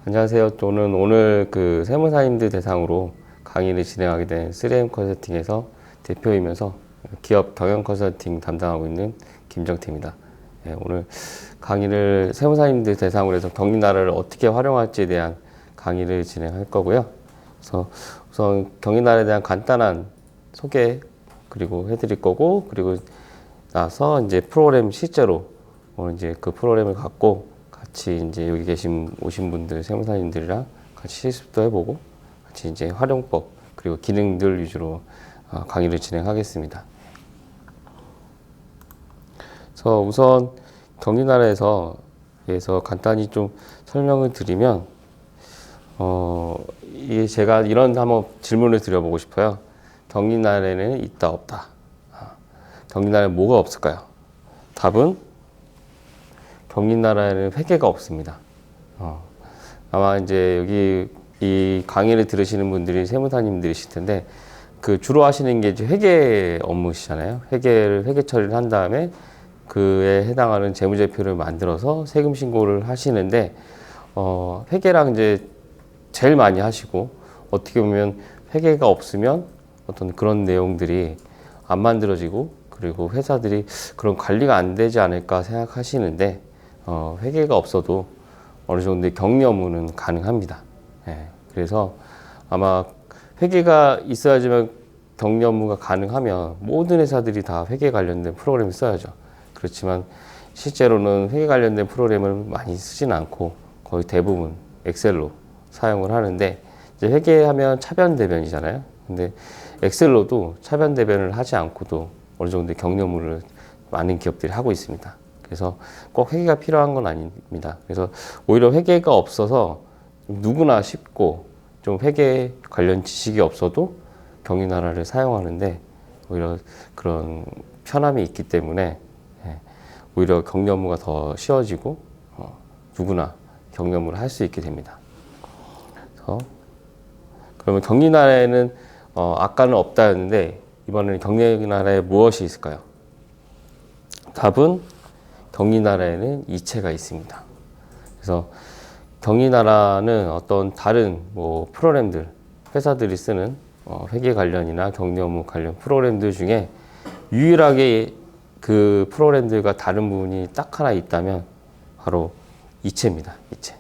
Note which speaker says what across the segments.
Speaker 1: 안녕하세요. 저는 오늘 그 세무사님들 대상으로 강의를 진행하게 된 3M 컨설팅에서 대표이면서 기업 경영 컨설팅 담당하고 있는 김정태입니다. 네, 오늘 강의를 세무사님들 대상으로 해서 경리나라를 어떻게 활용할지에 대한 강의를 진행할 거고요. 그래서 우선 경리나라에 대한 간단한 소개 그리고 해드릴 거고, 그리고 나서 이제 프로그램 실제로 오늘 이제 그 프로그램을 갖고 같이 이제 여기 오신 분들 세무사님들이랑 같이 실습도 해보고 같이 이제 활용법 그리고 기능들 위주로 강의를 진행하겠습니다. 그래서 우선 경리나라에서 간단히 좀 설명을 드리면 이게 제가 이런 한번 질문을 드려보고 싶어요. 경리나라에는 있다 없다. 경리나라에 뭐가 없을까요? 답은 경리나라에는 회계가 없습니다. 아마 이제 여기 이 강의를 들으시는 분들이 세무사님들이실 텐데, 그 주로 하시는 게 이제 회계 업무시잖아요. 회계 처리를 한 다음에 그에 해당하는 재무제표를 만들어서 세금 신고를 하시는데, 회계랑 이제 제일 많이 하시고, 어떻게 보면 회계가 없으면 어떤 그런 내용들이 안 만들어지고, 그리고 회사들이 그런 관리가 안 되지 않을까 생각하시는데, 회계가 없어도 어느 정도의 격리 업무는 가능합니다. 그래서 아마 회계가 있어야지만 격리 업무가 가능하면 모든 회사들이 다 회계 관련된 프로그램을 써야죠. 그렇지만 실제로는 회계 관련된 프로그램을 많이 쓰진 않고 거의 대부분 엑셀로 사용을 하는데, 이제 회계하면 차변 대변이잖아요. 근데 엑셀로도 차변 대변을 하지 않고도 어느 정도의 격리 업무를 많은 기업들이 하고 있습니다. 그래서 꼭 회계가 필요한 건 아닙니다. 그래서 오히려 회계가 없어서 누구나 쉽고 좀 회계 관련 지식이 없어도 경리나라를 사용하는데 오히려 그런 편함이 있기 때문에 오히려 격리 업무가 더 쉬워지고 누구나 격리 업무를 할 수 있게 됩니다. 그래서 그러면 경리나라에는 아까는 없다였는데 이번에는 경리나라에 무엇이 있을까요? 답은 경리나라에는 이체가 있습니다. 그래서 경리나라는 어떤 다른 프로그램들, 회사들이 쓰는 회계 관련이나 격리 업무 관련 프로그램들 중에 유일하게 그 프로그램들과 다른 부분이 딱 하나 있다면 바로 이체입니다. 이체.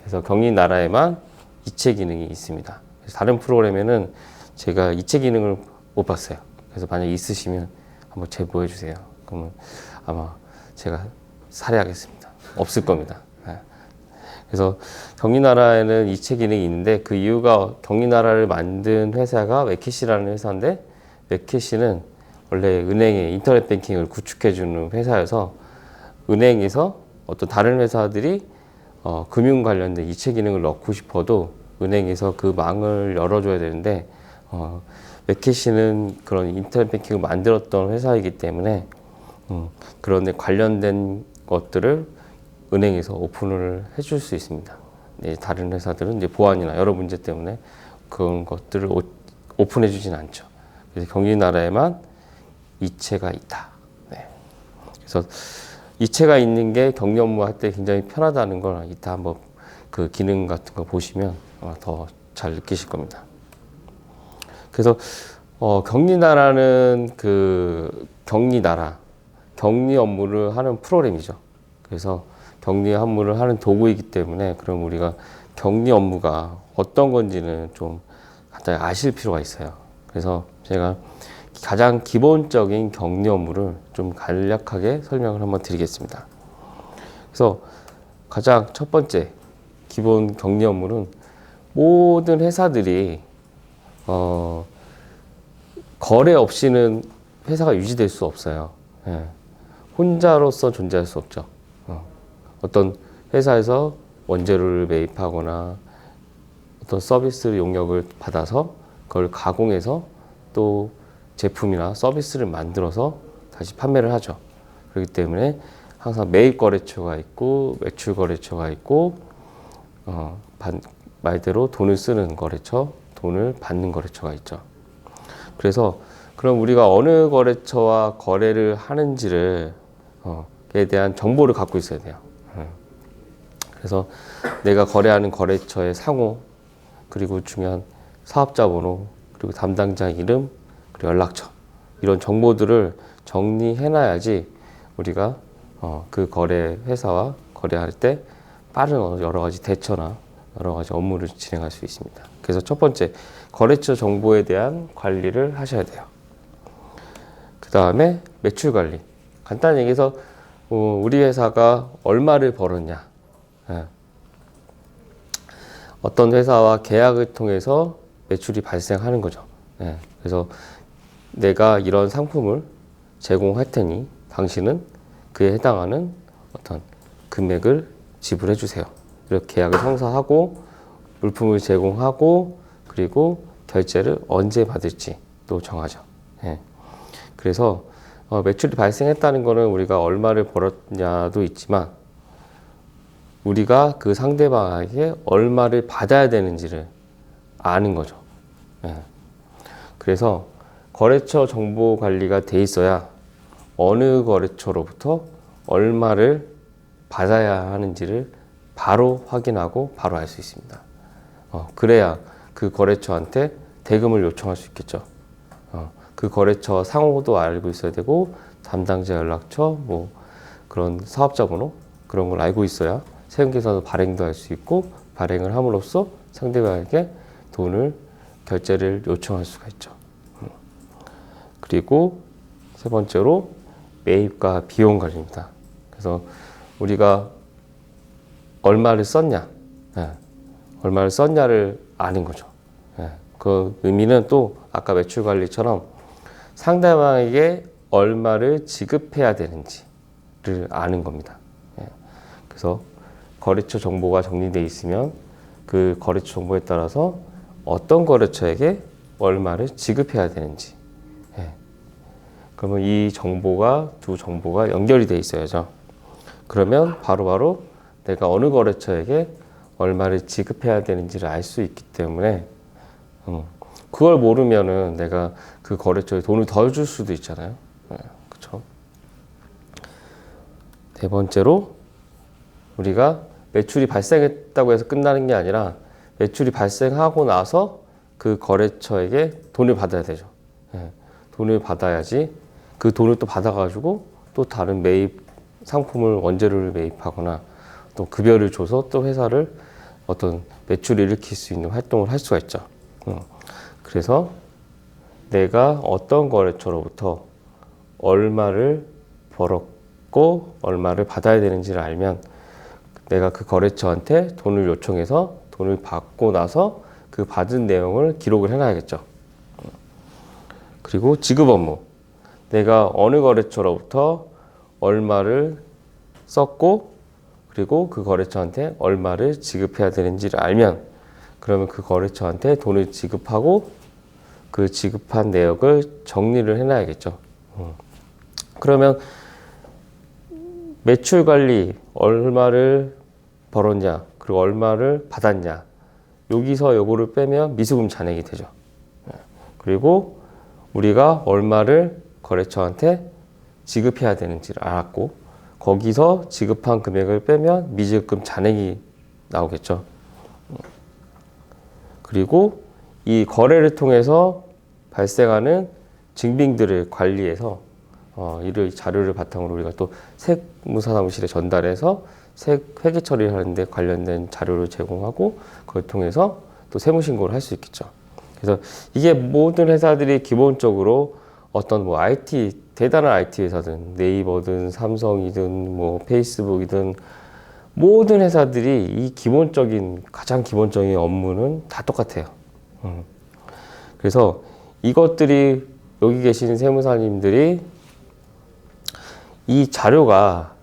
Speaker 1: 그래서 경리나라에만 이체 기능이 있습니다. 그래서 다른 프로그램에는 제가 이체 기능을 못 봤어요. 그래서 만약 있으시면 한번 제보해 주세요. 그러면 아마 제가 살해하겠습니다. 없을 겁니다. 그래서 경리나라에는 이체 기능이 있는데, 그 이유가 경리나라를 만든 회사가 웹캐시라는 회사인데, 웹캐시는 원래 은행의 인터넷 뱅킹을 구축해주는 회사여서 은행에서 어떤 다른 회사들이 금융 관련된 이체 기능을 넣고 싶어도 은행에서 그 망을 열어줘야 되는데, 웹캐시는 그런 인터넷 뱅킹을 만들었던 회사이기 때문에 그런데 관련된 것들을 은행에서 오픈을 해줄 수 있습니다. 네, 다른 회사들은 이제 보안이나 여러 문제 때문에 그런 것들을 오픈해주진 않죠. 그래서 경리나라에만 이체가 있다. 네. 그래서 이체가 있는 게 격리 업무 할 때 굉장히 편하다는 걸 이따 한번 그 기능 같은 거 보시면 더 잘 느끼실 겁니다. 그래서 경리나라는 그 경리나라, 격리 업무를 하는 프로그램이죠. 그래서 격리 업무를 하는 도구이기 때문에 그럼 우리가 격리 업무가 어떤 건지는 좀 간단히 아실 필요가 있어요. 그래서 제가 가장 기본적인 격리 업무를 좀 간략하게 설명을 한번 드리겠습니다. 그래서 가장 첫 번째 기본 격리 업무는 모든 회사들이 거래 없이는 회사가 유지될 수 없어요. 혼자로서 존재할 수 없죠. 어떤 회사에서 원재료를 매입하거나 어떤 서비스 용역을 받아서 그걸 가공해서 또 제품이나 서비스를 만들어서 다시 판매를 하죠. 그렇기 때문에 항상 매입 거래처가 있고 매출 거래처가 있고 말대로 돈을 쓰는 거래처, 돈을 받는 거래처가 있죠. 그래서 그럼 우리가 어느 거래처와 거래를 하는지를 에 대한 정보를 갖고 있어야 돼요. 그래서 내가 거래하는 거래처의 상호, 그리고 중요한 사업자 번호, 그리고 담당자 이름, 그리고 연락처, 이런 정보들을 정리해놔야지 우리가 그 거래 회사와 거래할 때 빠른 여러 가지 대처나 여러 가지 업무를 진행할 수 있습니다. 그래서 첫 번째, 거래처 정보에 대한 관리를 하셔야 돼요. 그 다음에 매출 관리. 간단히 얘기해서 우리 회사가 얼마를 벌었냐. 어떤 회사와 계약을 통해서 매출이 발생하는 거죠. 그래서 내가 이런 상품을 제공할 테니 당신은 그에 해당하는 어떤 금액을 지불해 주세요. 이렇게 계약을 성사하고 물품을 제공하고 그리고 결제를 언제 받을지 또 정하죠. 그래서 매출이 발생했다는 거는 우리가 얼마를 벌었냐도 있지만 우리가 그 상대방에게 얼마를 받아야 되는지를 아는 거죠. 그래서 거래처 정보 관리가 돼 있어야 어느 거래처로부터 얼마를 받아야 하는지를 바로 확인하고 바로 알 수 있습니다. 그래야 그 거래처한테 대금을 요청할 수 있겠죠. 그 거래처 상호도 알고 있어야 되고 담당자 연락처, 뭐 그런 사업자 번호 그런 걸 알고 있어야 세금계산서 발행도 할 수 있고 발행을 함으로써 상대방에게 돈을 결제를 요청할 수가 있죠. 그리고 세 번째로 매입과 비용 관리입니다. 그래서 우리가 얼마를 썼냐, 얼마를 썼냐를 아는 거죠. 그 의미는 또 아까 매출 관리처럼 상대방에게 얼마를 지급해야 되는지를 아는 겁니다. 그래서 거래처 정보가 정리되어 있으면 그 거래처 정보에 따라서 어떤 거래처에게 얼마를 지급해야 되는지, 그러면 이 정보가 두 정보가 연결이 돼 있어야죠. 그러면 바로바로 내가 어느 거래처에게 얼마를 지급해야 되는지를 알 수 있기 때문에 그걸 모르면은 내가 그 거래처에 돈을 덜 줄 수도 있잖아요. 그렇죠? 네 번째로 우리가 매출이 발생했다고 해서 끝나는 게 아니라 매출이 발생하고 나서 그 거래처에게 돈을 받아야 되죠. 돈을 받아야지 그 돈을 또 받아가지고 또 다른 매입 상품을 원재료를 매입하거나 또 급여를 줘서 또 회사를 어떤 매출을 일으킬 수 있는 활동을 할 수가 있죠. 그래서 내가 어떤 거래처로부터 얼마를 벌었고 얼마를 받아야 되는지를 알면 내가 그 거래처한테 돈을 요청해서 돈을 받고 나서 그 받은 내용을 기록을 해놔야겠죠. 그리고 지급 업무. 내가 어느 거래처로부터 얼마를 썼고 그리고 그 거래처한테 얼마를 지급해야 되는지를 알면 그러면 그 거래처한테 돈을 지급하고 그 지급한 내역을 정리를 해놔야겠죠. 그러면 매출 관리 얼마를 벌었냐 그리고 얼마를 받았냐 여기서 요거를 빼면 미수금 잔액이 되죠. 그리고 우리가 얼마를 거래처한테 지급해야 되는지를 알았고 거기서 지급한 금액을 빼면 미지급 잔액이 나오겠죠. 그리고 이 거래를 통해서 발생하는 증빙들을 관리해서 이 자료를 바탕으로 우리가 또 세무사무실에 전달해서 회계 처리를 하는데 관련된 자료를 제공하고 그걸 통해서 또 세무신고를 할 수 있겠죠. 그래서 이게 모든 회사들이 기본적으로 어떤 뭐 대단한 IT 회사든 네이버든 삼성이든 뭐 페이스북이든 모든 회사들이 이 가장 기본적인 업무는 다 똑같아요. 그래서 이것들이 여기 계신 세무사님들이 이 자료가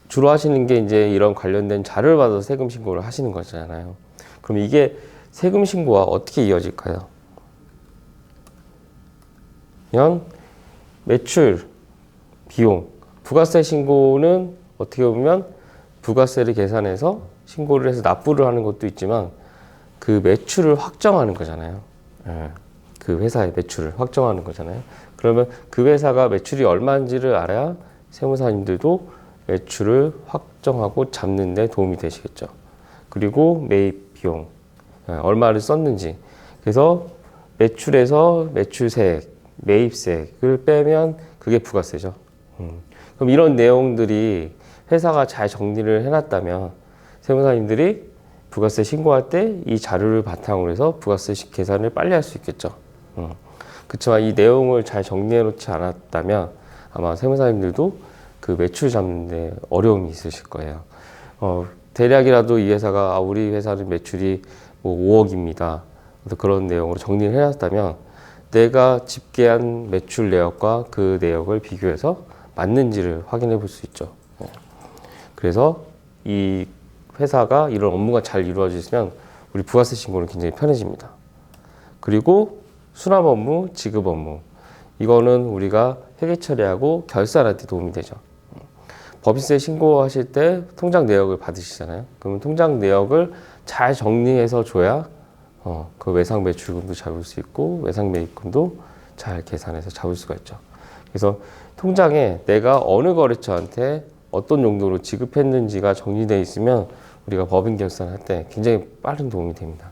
Speaker 1: 주로 하시는 게 이제 이런 관련된 자료를 받아서 세금 신고를 하시는 거잖아요. 그럼 이게 세금 신고와 어떻게 이어질까요? 매출, 비용, 부가세 신고는 어떻게 보면 부가세를 계산해서 신고를 해서 납부를 하는 것도 있지만 그 매출을 확정하는 거잖아요. 그 회사의 매출을 확정하는 거잖아요. 그러면 그 회사가 매출이 얼마인지를 알아야 세무사님들도 매출을 확정하고 잡는 데 도움이 되시겠죠. 그리고 매입 비용, 얼마를 썼는지. 그래서 매출에서 매출세액, 매입세액을 빼면 그게 부가세죠. 그럼 이런 내용들이 회사가 잘 정리를 해놨다면 세무사님들이 부가세 신고할 때 이 자료를 바탕으로 해서 부가세 계산을 빨리 할 수 있겠죠. 그렇지만 이 내용을 잘 정리해 놓지 않았다면 아마 세무사님들도 그 매출 잡는데 어려움이 있으실 거예요. 대략이라도 이 회사가 우리 회사는 매출이 뭐 5억입니다. 그런 내용으로 정리를 해놨다면 내가 집계한 매출 내역과 그 내역을 비교해서 맞는지를 확인해 볼 수 있죠. 그래서 이 회사가 이런 업무가 잘 이루어지면 우리 부가세 신고는 굉장히 편해집니다. 그리고 수납 업무, 지급 업무. 이거는 우리가 회계 처리하고 결산할 때 도움이 되죠. 법인세 신고하실 때 통장 내역을 받으시잖아요. 그러면 통장 내역을 잘 정리해서 줘야 그 외상 매출금도 잡을 수 있고 외상 매입금도 잘 계산해서 잡을 수가 있죠. 그래서 통장에 내가 어느 거래처한테 어떤 용도로 지급했는지가 정리되어 있으면 우리가 법인 결산할 때 굉장히 빠른 도움이 됩니다.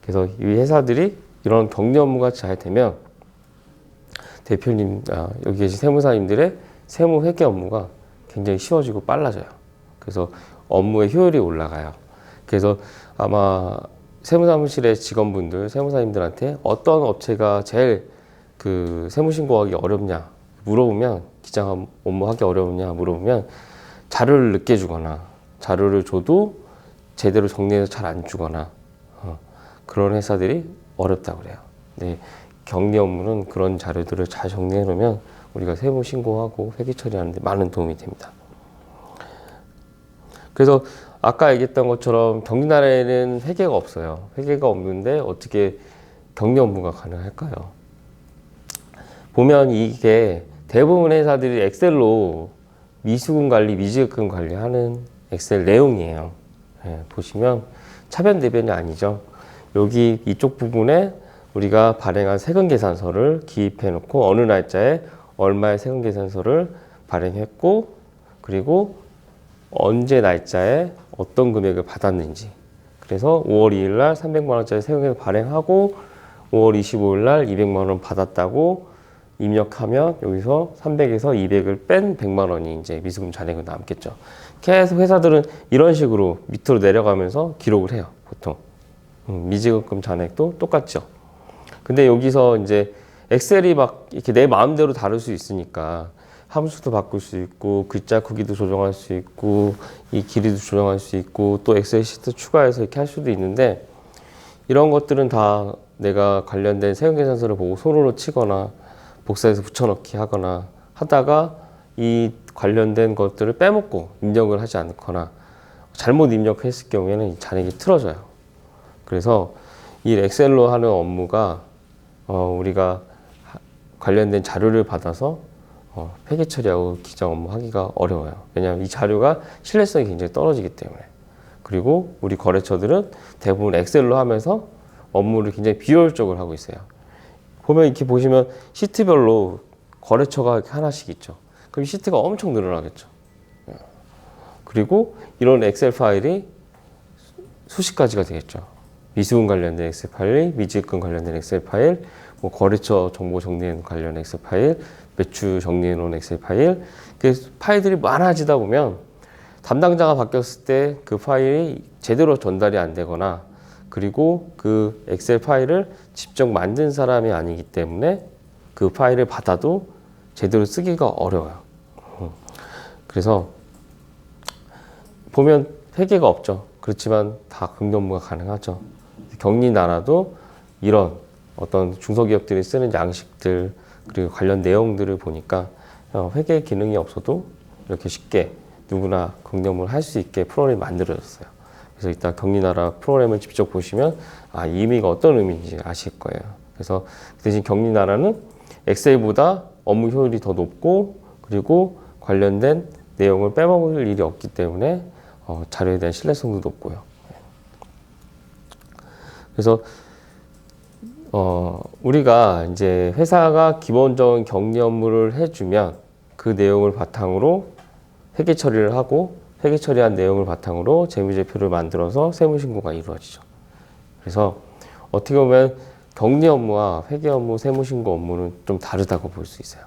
Speaker 1: 그래서 이 회사들이 이런 격리 업무가 잘 되면 대표님, 여기 계신 세무사님들의 세무 회계 업무가 굉장히 쉬워지고 빨라져요. 그래서 업무의 효율이 올라가요. 그래서 아마 세무사무실의 직원분들, 세무사님들한테 어떤 업체가 제일 그 세무신고하기 어렵냐 물어보면, 기장 업무하기 어려우냐 물어보면 자료를 늦게 주거나 자료를 줘도 제대로 정리해서 잘 안 주거나 그런 회사들이 어렵다고 그래요. 네, 격리 업무는 그런 자료들을 잘 정리해 놓으면 우리가 세무 신고하고 회계 처리하는 데 많은 도움이 됩니다. 그래서 아까 얘기했던 것처럼 격리나라에는 회계가 없어요. 회계가 없는데 어떻게 격리 업무가 가능할까요? 보면 이게 대부분 회사들이 엑셀로 미수금 관리, 미지급금 관리하는 엑셀 내용이에요. 보시면 차변 대변이 아니죠. 여기 이쪽 부분에 우리가 발행한 세금 계산서를 기입해 놓고 어느 날짜에 얼마의 세금 계산서를 발행했고, 그리고 언제 날짜에 어떤 금액을 받았는지. 그래서 5월 2일 날 300만 원짜리 세금 계산 발행하고 5월 25일 날 200만 원 받았다고 입력하면 여기서 300에서 200을 뺀 100만 원이 이제 미수금 잔액으로 남겠죠. 계속 회사들은 이런 식으로 밑으로 내려가면서 기록을 해요, 보통. 미지급금 잔액도 똑같죠. 근데 여기서 이제 엑셀이 막 이렇게 내 마음대로 다를 수 있으니까 함수도 바꿀 수 있고 글자 크기도 조정할 수 있고 이 길이도 조정할 수 있고 또 엑셀 시트 추가해서 이렇게 할 수도 있는데, 이런 것들은 다 내가 관련된 세금 계산서를 보고 손으로 치거나 복사해서 붙여넣기 하거나 하다가 이 관련된 것들을 빼먹고 입력을 하지 않거나 잘못 입력했을 경우에는 이 잔액이 틀어져요. 그래서 이 엑셀로 하는 업무가 우리가 관련된 자료를 받아서 회계 처리하고 기장 업무 하기가 어려워요. 왜냐하면 이 자료가 신뢰성이 굉장히 떨어지기 때문에. 그리고 우리 거래처들은 대부분 엑셀로 하면서 업무를 굉장히 비효율적으로 하고 있어요. 보면 이렇게 보시면 시트별로 거래처가 이렇게 하나씩 있죠. 그럼 시트가 엄청 늘어나겠죠. 그리고 이런 엑셀 파일이 수십 가지가 되겠죠. 미수금 관련된 엑셀 파일, 미지급금 관련된 엑셀 파일, 뭐 거래처 정보 정리해 관련 엑셀 파일, 매출 정리해 놓은 엑셀 파일. 파일들이 많아지다 보면 담당자가 바뀌었을 때 그 파일이 제대로 전달이 안 되거나, 그리고 그 엑셀 파일을 직접 만든 사람이 아니기 때문에 그 파일을 받아도 제대로 쓰기가 어려워요. 그래서 보면 회계가 없죠. 그렇지만 다 금리 업무가 가능하죠. 격리나라도 이런 어떤 중소기업들이 쓰는 양식들 그리고 관련 내용들을 보니까 회계 기능이 없어도 이렇게 쉽게 누구나 금리 업무를 할 수 있게 프로그램이 만들어졌어요. 그래서 이따 격리나라 프로그램을 직접 보시면 이 의미가 어떤 의미인지 아실 거예요. 그래서 대신 격리나라는 엑셀보다 업무 효율이 더 높고, 그리고 관련된 내용을 빼먹을 일이 없기 때문에 자료에 대한 신뢰성도 높고요. 그래서 우리가 이제 회사가 기본적인 격리 업무를 해주면 그 내용을 바탕으로 회계 처리를 하고 회계 처리한 내용을 바탕으로 재무제표를 만들어서 세무신고가 이루어지죠. 그래서 어떻게 보면 격리 업무와 회계 업무, 세무신고 업무는 좀 다르다고 볼 수 있어요.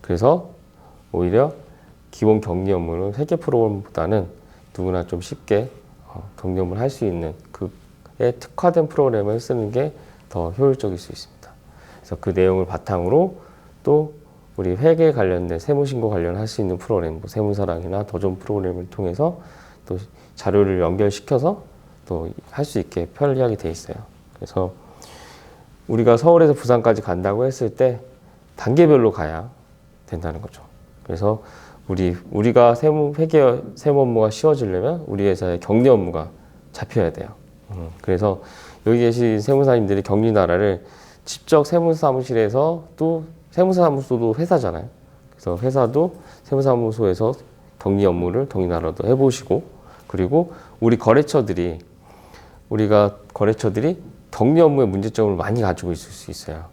Speaker 1: 그래서 오히려 기본 격리 업무는 회계 프로그램보다는 누구나 좀 쉽게 격리 업무를 할 수 있는 그에 특화된 프로그램을 쓰는 게 더 효율적일 수 있습니다. 그래서 그 내용을 바탕으로 또 우리 회계 관련된 세무신고 관련할 수 있는 프로그램, 뭐 세무사랑이나 도전 프로그램을 통해서 또 자료를 연결시켜서 또 할 수 있게 편리하게 돼 있어요. 그래서 우리가 서울에서 부산까지 간다고 했을 때 단계별로 가야 된다는 거죠. 그래서 우리가 회계 세무 업무가 쉬워지려면 우리 회사의 격리 업무가 잡혀야 돼요. 그래서 여기 계신 세무사님들이 격리 나라를 직접 세무사무실에서 또 세무사무소도 회사잖아요. 그래서 회사도 세무사무소에서 격리 업무를 격리 나라도 해보시고, 그리고 우리가 거래처들이 격리 업무의 문제점을 많이 가지고 있을 수 있어요.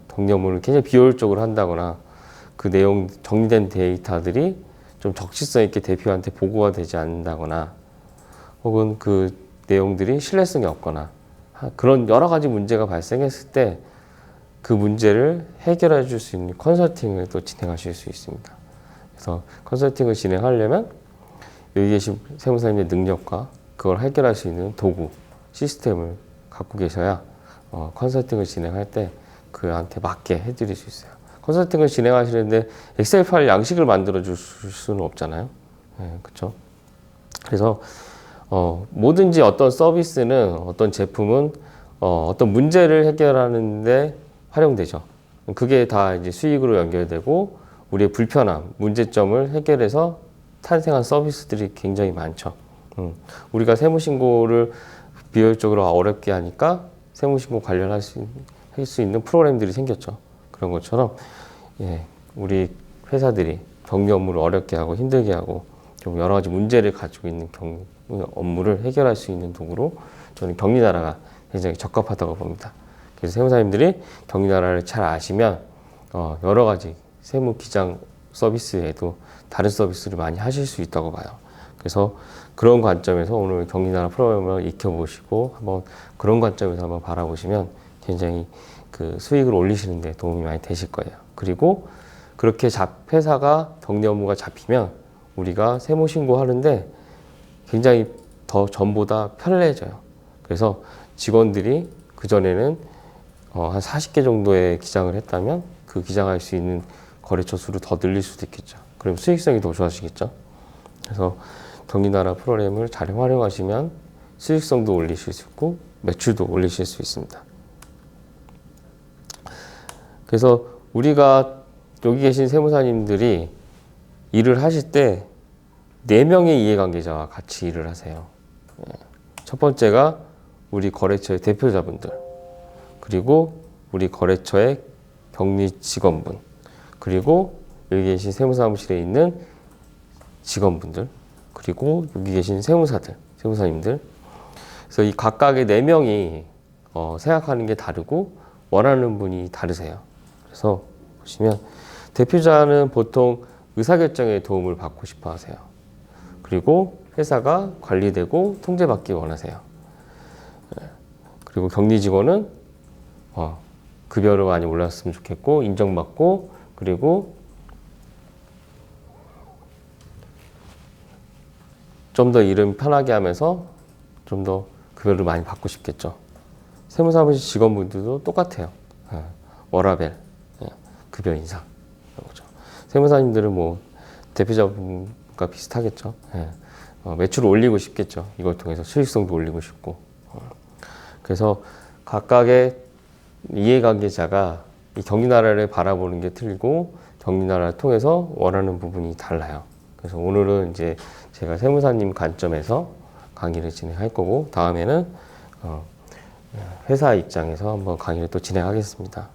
Speaker 1: 격리 업무를 굉장히 비효율적으로 한다거나 그 내용 정리된 데이터들이 좀 적시성 있게 대표한테 보고가 되지 않는다거나 혹은 그 내용들이 신뢰성이 없거나 그런 여러 가지 문제가 발생했을 때 그 문제를 해결해 줄 수 있는 컨설팅을 또 진행하실 수 있습니다. 그래서 컨설팅을 진행하려면 여기 계신 세무사님의 능력과 그걸 해결할 수 있는 도구, 시스템을 갖고 계셔야 컨설팅을 진행할 때 그한테 맞게 해드릴 수 있어요. 컨설팅을 진행하시는데 엑셀 파일 양식을 만들어 줄 수는 없잖아요. 그렇죠? 그래서 뭐든지 어떤 서비스는 어떤 제품은 어떤 문제를 해결하는데 활용되죠. 그게 다 이제 수익으로 연결되고 우리의 불편함, 문제점을 해결해서 탄생한 서비스들이 굉장히 많죠. 우리가 세무신고를 비효율적으로 어렵게 하니까 세무신고 관련할 수 있는 프로그램들이 생겼죠. 그런 것처럼 우리 회사들이 격리 업무를 어렵게 하고 힘들게 하고 좀 여러 가지 문제를 가지고 있는 업무를 해결할 수 있는 도구로 저는 격리 나라가 굉장히 적합하다고 봅니다. 그래서 세무사님들이 격리 나라를 잘 아시면 여러 가지 세무 기장 서비스에도 다른 서비스를 많이 하실 수 있다고 봐요. 그래서 그런 관점에서 오늘 격리 나라 프로그램을 익혀보시고 한번 그런 관점에서 한번 바라보시면 굉장히 그 수익을 올리시는 데 도움이 많이 되실 거예요. 그리고 그렇게 회사가 격리 업무가 잡히면 우리가 세무 신고하는데 굉장히 더 전보다 편리해져요. 그래서 직원들이 그전에는 한 40개 정도의 기장을 했다면 그 기장할 수 있는 거래처 수를 더 늘릴 수도 있겠죠. 그럼 수익성이 더 좋아지겠죠. 그래서 격리 나라 프로그램을 잘 활용하시면 수익성도 올리실 수 있고 매출도 올리실 수 있습니다. 그래서 우리가 여기 계신 세무사님들이 일을 하실 때 4명의 이해관계자와 같이 일을 하세요. 첫 번째가 우리 거래처의 대표자분들, 그리고 우리 거래처의 격리 직원분, 그리고 여기 계신 세무사무실에 있는 직원분들, 그리고 여기 계신 세무사님들. 그래서 이 각각의 4명이 생각하는 게 다르고 원하는 분이 다르세요. 그래서 보시면 대표자는 보통 의사결정에 도움을 받고 싶어 하세요. 그리고 회사가 관리되고 통제받기 원하세요. 그리고 격리 직원은 급여를 많이 올랐으면 좋겠고 인정받고 그리고 좀 더 일은 편하게 하면서 좀 더 급여를 많이 받고 싶겠죠. 세무사무실 직원분들도 똑같아요. 워라밸, 급여 인상. 그렇죠. 세무사님들은 뭐 대표자분과 비슷하겠죠. 매출을 올리고 싶겠죠. 이걸 통해서 수익성도 올리고 싶고. 그래서 각각의 이해관계자가 이 격리 나라를 바라보는 게 틀리고 격리 나라를 통해서 원하는 부분이 달라요. 그래서 오늘은 이제 제가 세무사님 관점에서 강의를 진행할 거고 다음에는 회사 입장에서 한번 강의를 또 진행하겠습니다.